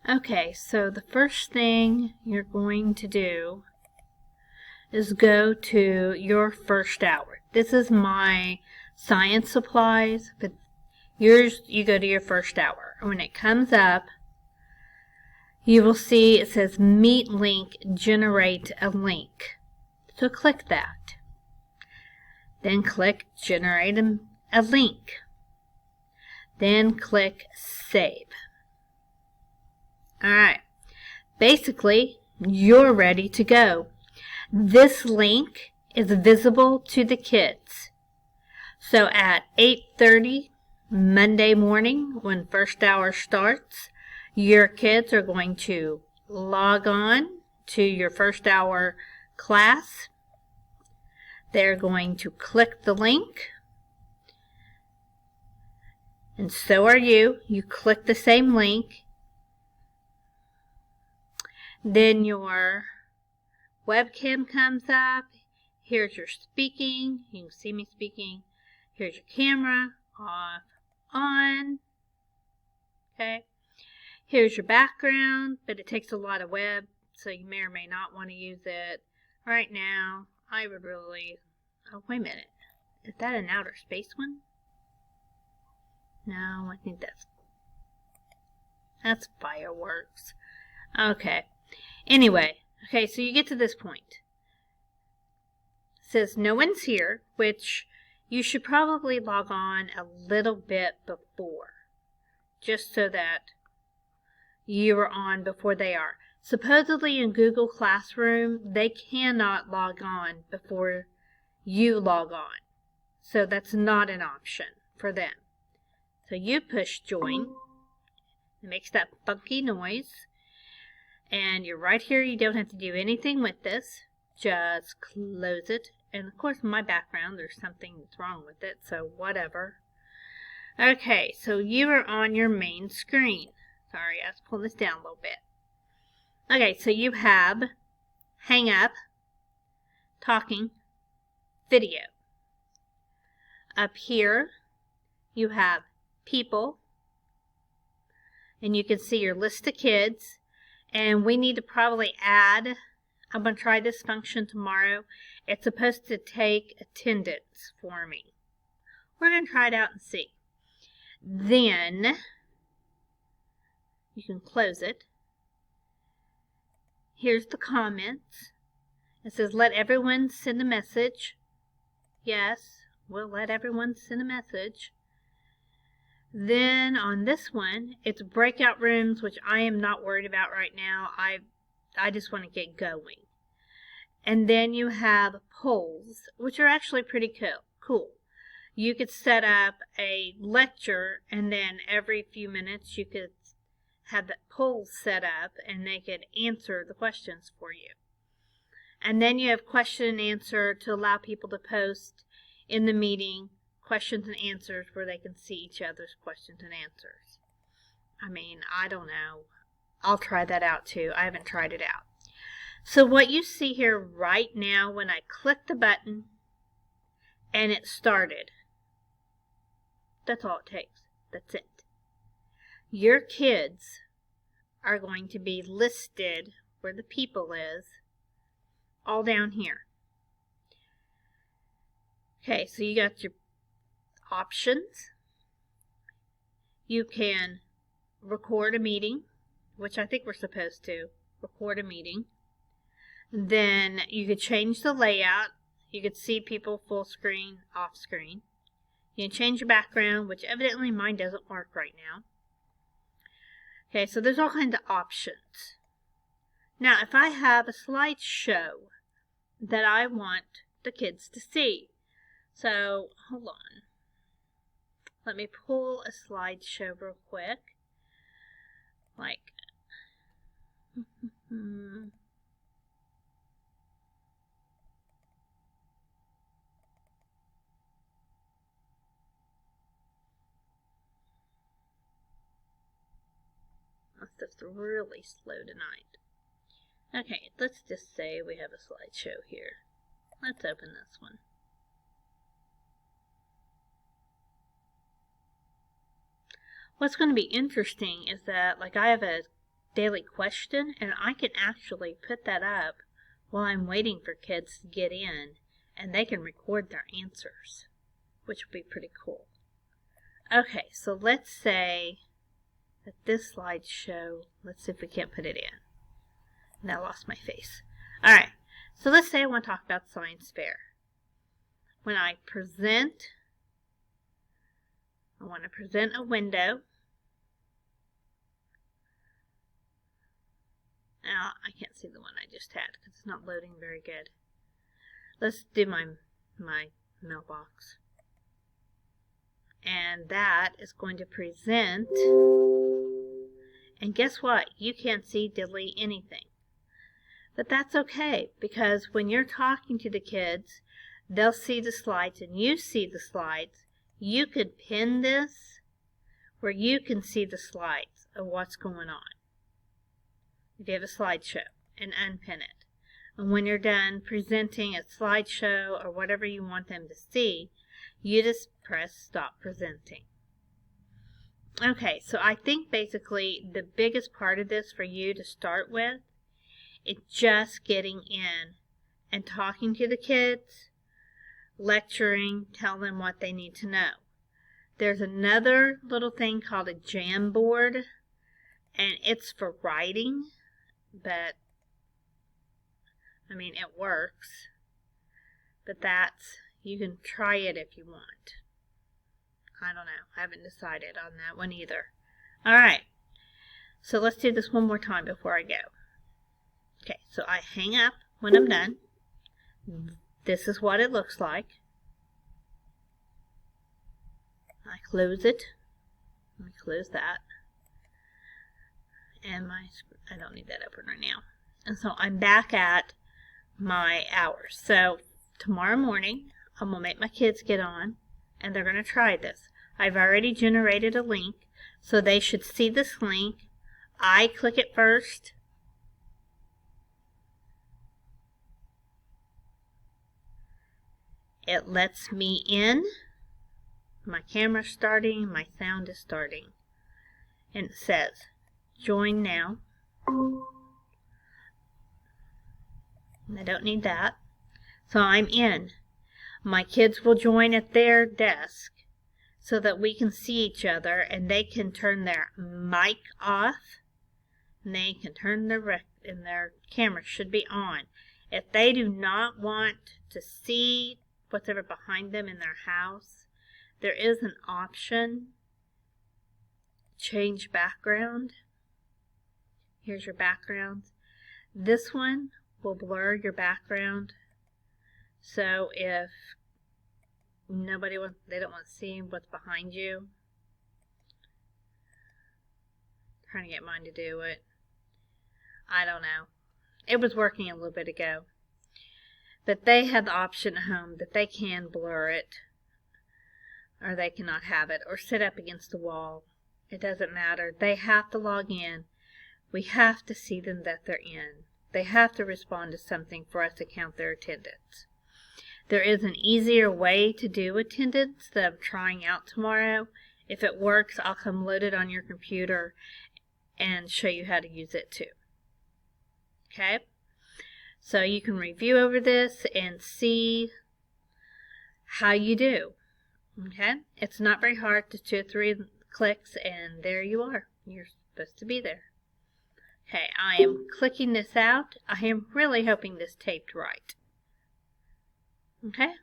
Okay, so the first thing you're going to do is go to your first hour. This is my science supplies, but yours, you go to your first hour. When it comes up, you will see it says Meet Link, Generate a Link. So click that. Then click Generate a Link. Then click Save. Alright, basically, you're ready to go. This link is visible to the kids. So at 8:30 Monday morning, when first hour starts, your kids are going to log on to your first hour class. They're going to click the link. And so are you. You click the same link. Then your webcam comes up. Here's your speaking. You can see me speaking. Here's your camera. Off, on. Okay. Here's your background, but it takes a lot of web, so you may or may not want to use it. Right now, I would really... Oh, wait a minute. Is that an outer space one? No, I think that's fireworks. Okay. Anyway, okay, so you get to this point. It says no one's here, which you should probably log on a little bit before, just so that you are on before they are. Supposedly in Google Classroom, they cannot log on before you log on. So that's not an option for them. So you push join. It makes that funky noise. And you're right here. You don't have to do anything with this. Just close it. And of course, my background, there's something that's wrong with it. So whatever. Okay, so you are on your main screen. Sorry, I have to pull this down a little bit. Okay, so you have hang up, talking, video. Up here, you have people, and you can see your list of kids, and we need to probably add, I'm going to try this function tomorrow. It's supposed to take attendance for me. We're going to try it out and see. Then you can close it. Here's the comments. It says, let everyone send a message. Yes, we'll let everyone send a message. Then on this one, it's breakout rooms, which I am not worried about right now. I just want to get going. And then you have polls, which are actually pretty cool. You could set up a lecture, and then every few minutes you could have the polls set up, and they could answer the questions for you. And then you have question and answer to allow people to post in the meeting questions and answers where they can see each other's questions and answers. I mean, I don't know. I'll try that out too. I haven't tried it out. So what you see here right now, when I click the button and it started, that's all it takes. That's it. Your kids are going to be listed where the people is, all down here. Okay, so you got your options. You can record a meeting, which I think we're supposed to record a meeting. Then you could change the layout. You could see people full screen, off screen. You can change your background, which evidently mine doesn't work right now. Okay, so there's all kinds of options. Now, if I have a slideshow that I want the kids to see, so hold on. Let me pull a slideshow real quick. Like, my stuff's really slow tonight. Okay, let's just say we have a slideshow here. Let's open this one. What's going to be interesting is that, like, I have a daily question, and I can actually put that up while I'm waiting for kids to get in, and they can record their answers, which would be pretty cool. Okay, so let's say that this slideshow, let's see if we can't put it in. Now I lost my face. Alright, so let's say I want to talk about science fair. When I present, I want to present a window. Now, I can't see the one I just had because it's not loading very good. Let's do my mailbox. And that is going to present. And guess what? You can't see diddly anything. But that's okay, because when you're talking to the kids, they'll see the slides and you see the slides. You could pin this where you can see the slides of what's going on. If you have a slideshow, and unpin it. And when you're done presenting a slideshow or whatever you want them to see, you just press stop presenting. Okay, so I think basically the biggest part of this for you to start with is just getting in and talking to the kids, lecturing, telling them what they need to know. There's another little thing called a Jamboard, and it's for writing, but I mean it works. But you can try it if you want. I don't know. I haven't decided on that one either. Alright. So let's do this one more time before I go. Okay, so I hang up when I'm done. This is what it looks like. I close it. Let me close that. And I don't need that open right now. And so I'm back at my hours. So tomorrow morning, I'm going to make my kids get on, and they're going to try this. I've already generated a link, so they should see this link. I click it first. It lets me in. My camera's starting, my sound is starting. And it says, join now. And I don't need that. So I'm in. My kids will join at their desk so that we can see each other, and they can turn their mic off, and they can turn and their camera should be on. If they do not want to see what's ever behind them in their house, there is an option, change background. Here's your background. This one will blur your background. So if they don't want to see what's behind you. I'm trying to get mine to do it. I don't know. It was working a little bit ago. But they have the option at home that they can blur it, or they cannot have it, or sit up against the wall. It doesn't matter. They have to log in. We have to see them that they're in. They have to respond to something for us to count their attendance. There is an easier way to do attendance that I'm trying out tomorrow. If it works, I'll come load it on your computer and show you how to use it too. Okay? So you can review over this and see how you do. Okay? It's not very hard, just 2 or 3 clicks and there you are. You're supposed to be there. Okay, I am clicking this out. I am really hoping this taped right. Okay?